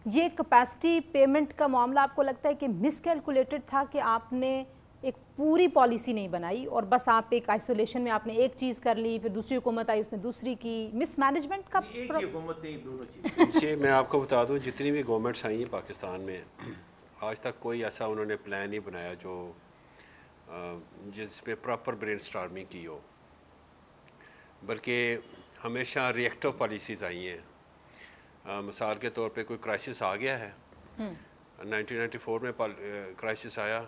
ये capacity payment का मामला आपको लगता है कि मिसकैलकुलेटेड था कि आपने एक पूरी पॉलिसी नहीं बनाई और बस आप एक आइसोलेशन में आपने एक चीज़ कर ली, फिर दूसरी हुकूमत आई उसने दूसरी की, मिसमैनेजमेंट का एक ही हुकूमत नहीं, दोनों चीज़ें। जी, मैं आपको बता दूं, जितनी भी गवर्नमेंट्स आई हैं पाकिस्तान में, आज तक कोई ऐसा उन्होंने प्लान नहीं बनाया जो जिसमें प्रॉपर ब्रेनस्टॉर्मिंग की हो, बल्कि हमेशा रिएक्टिव पॉलिसीज़ आई हैं। मिसाल के तौर पे कोई क्राइसिस आ गया है, 1994 में क्राइसिस आया,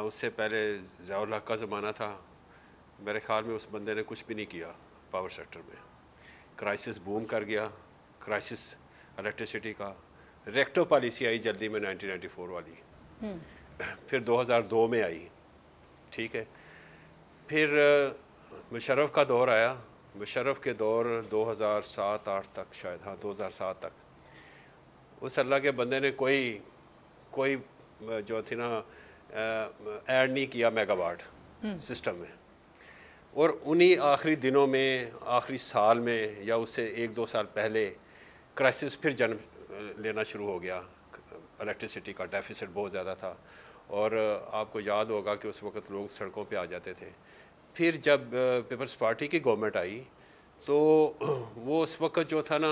उससे पहले ज़ियाउल हक का ज़माना था, मेरे ख्याल में उस बंदे ने कुछ भी नहीं किया पावर सेक्टर में। क्राइसिस बूम कर गया, क्राइसिस इलेक्ट्रिसिटी का, रिएक्टिव पॉलिसी आई जल्दी में 1994 वाली, फिर 2002 में आई, ठीक है। फिर मुशर्रफ का दौर आया, मुशर्रफ के दौर 2007-8 तक, शायद हाँ 2007 तक उस अल्लाह के बंदे ने कोई जो थी ना ऐड नहीं किया मेगावाट सिस्टम में। और उन्हीं आखिरी दिनों में, आखिरी साल में या उससे 1-2 साल पहले क्राइसिस फिर जन्म लेना शुरू हो गया। इलेक्ट्रिसिटी का डेफिसिट बहुत ज़्यादा था और आपको याद होगा कि उस वक़्त लोग सड़कों पे आ जाते थे। फिर जब पीपल्स पार्टी की गवर्नमेंट आई तो वो उस वक़्त जो था ना,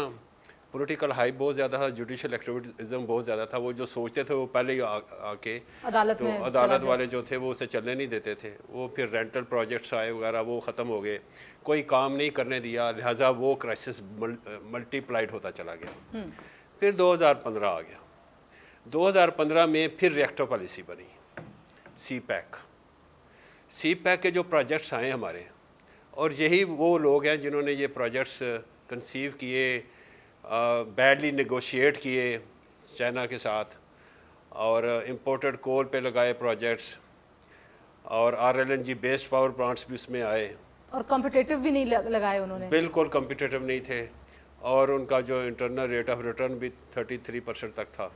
पॉलिटिकल हाइप बहुत ज़्यादा था, जुडिशल एक्टिविज़म बहुत ज़्यादा था। वो जो सोचते थे वो पहले ही आके अदालत वाले जो थे वो उसे चलने नहीं देते थे। वो फिर रेंटल प्रोजेक्ट्स आए वगैरह, वो ख़त्म हो गए, कोई काम नहीं करने दिया, लिहाजा वो क्राइसिस मल्टीप्लाइड होता चला गया। फिर 2015 आ गया, 2015 में फिर रिएक्टिव पॉलिसी बनी, सी पैक के जो प्रोजेक्ट्स आए हमारे, और यही वो लोग हैं जिन्होंने ये प्रोजेक्ट्स कंसीव किए, बैडली नेगोशिएट किए चाइना के साथ, और इंपोर्टेड कोल पे लगाए प्रोजेक्ट्स, और RLNG बेस्ड पावर प्लांट्स भी उसमें आए, और कॉम्पिटिटिव भी नहीं लगाए उन्होंने, बिल्कुल कॉम्पिटिटिव नहीं थे, और उनका जो इंटरनल रेट ऑफ रिटर्न भी 33% तक था।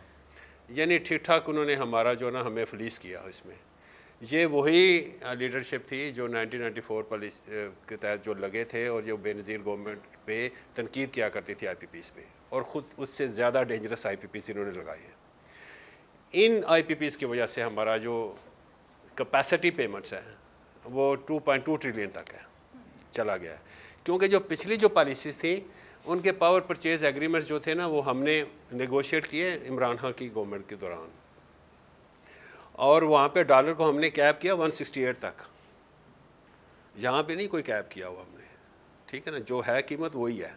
यानी ठीक ठाक उन्होंने हमारा जो ना हमें फ्लीस किया इसमें। ये वही लीडरशिप थी जो 1994 पॉलिसी के तहत जो लगे थे और जो बेनज़ीर गवर्नमेंट पे तनकीद किया करती थी IPPs पे, और ख़ुद उससे ज़्यादा डेंजरस IPPs इन्होंने लगाए हैं। इन IPPs की वजह से हमारा जो कैपेसिटी पेमेंट्स है वो 2.2 ट्रिलियन तक है चला गया है, क्योंकि जो पिछली जो पॉलिसीज़ थी उनके पावर परचेज एग्रीमेंट्स जो थे ना वो हमने नेगोशिएट किए इमरान खान की गवर्नमेंट के दौरान, और वहाँ पे डॉलर को हमने कैप किया 168 तक। यहाँ पे नहीं कोई कैप किया हुआ हमने, ठीक है ना, जो है कीमत वही है।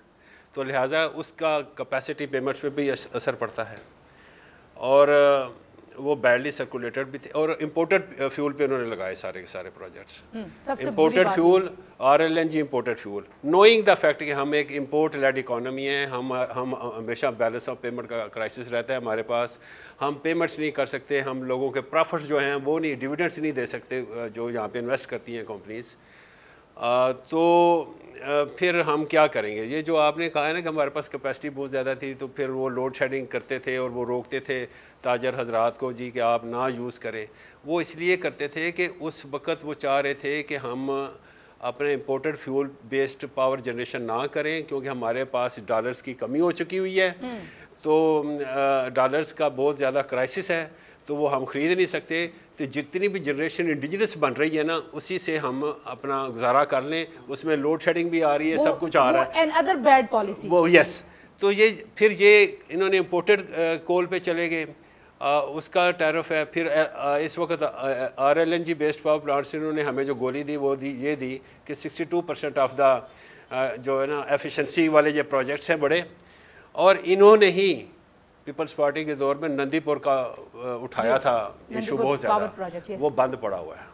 तो लिहाजा उसका कैपेसिटी पेमेंट्स पे भी असर पड़ता है, और वो बैडली सर्कुलेटेड भी थे, और इम्पोर्टेड फ्यूल पे उन्होंने लगाए सारे के सारे projects. Imported fuel, RLNG imported fuel, knowing the fact कि हम एक इम्पोर्ट लेड इकॉनमी है, हम हमेशा बैलेंस ऑफ पेमेंट का क्राइसिस रहता है हमारे पास, हम पेमेंट्स नहीं कर सकते, हम लोगों के प्रॉफिट्स जो हैं वो नहीं, डिविडेंड्स नहीं दे सकते जो यहाँ पे इन्वेस्ट करती हैं कंपनीज। तो फिर हम क्या करेंगे? ये जो आपने कहा है ना कि हमारे पास कैपेसिटी बहुत ज़्यादा थी, तो फिर वो लोड शेडिंग करते थे और वो रोकते थे ताजर हजरात को जी कि आप ना यूज़ करें। वो इसलिए करते थे कि उस वक़्त वो चाह रहे थे कि हम अपने imported fuel based power generation ना करें, क्योंकि हमारे पास डॉलर्स की कमी हो चुकी हुई है, तो डॉलर्स का बहुत ज़्यादा क्राइसिस है, तो वो हम ख़रीद नहीं सकते। तो जितनी भी जनरेशन इंडिजिनस बन रही है ना, उसी से हम अपना गुजारा कर लें, उसमें लोड शेडिंग भी आ रही है, सब कुछ आ रहा है, एंड अदर बैड पॉलिसी वो यस। तो ये फिर ये इन्होंने इम्पोर्टेड कोल पे चले गए, उसका टैरिफ है। फिर इस वक्त RLNG बेस्ड पावर प्लांट से इन्होंने हमें जो गोली दी वो ये दी कि 62% ऑफ द जो है ना एफिशिएंसी वाले ये प्रोजेक्ट्स हैं बड़े, और इन्होंने ही पीपल्स पार्टी के दौर में नंदीपुर का उठाया था इशू बहुत ज़्यादा, वो बंद पड़ा हुआ है।